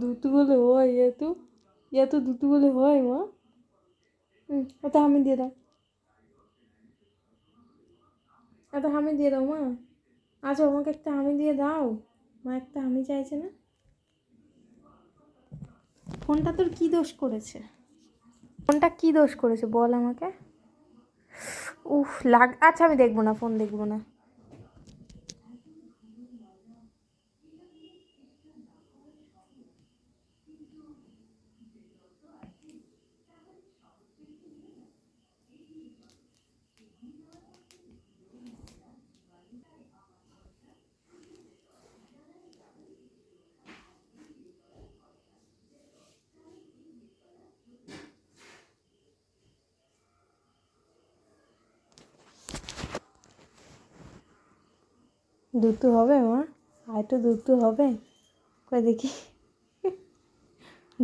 দুধ বলে হয় এত এত দুধ বলে হয় মা। ওটা আমি দিয়ে দাও, এটা আমি দিয়ে দাও মা। আচ্ছা আমাকে একটা আমি দিয়ে দাও মা, একটা আমি চাইছে না। ফোনটা তোর কি দোষ করেছে? ফোনটা কি দোষ করেছে বল আমাকে। উফ আচ্ছা আমি দেখবো না, ফোন দেখবো না। দুধ তো হবে মা, আর একটু দুধ তো হবে। কই দেখি,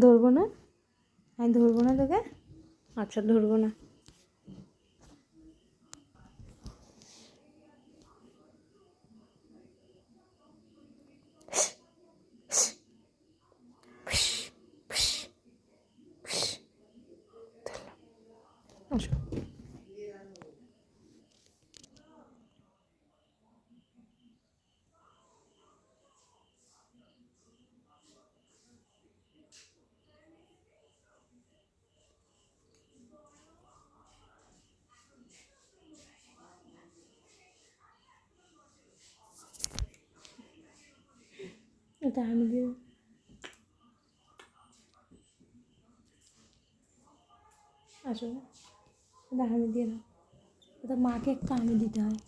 ধরবো না, আমি ধরবো না তোকে। আচ্ছা ধরবো না। আসো। এটা আমি দিয়ে, আসো এটা আমি দিয়ে দাও। এটা মাকে একটা আমি দিতে হয়।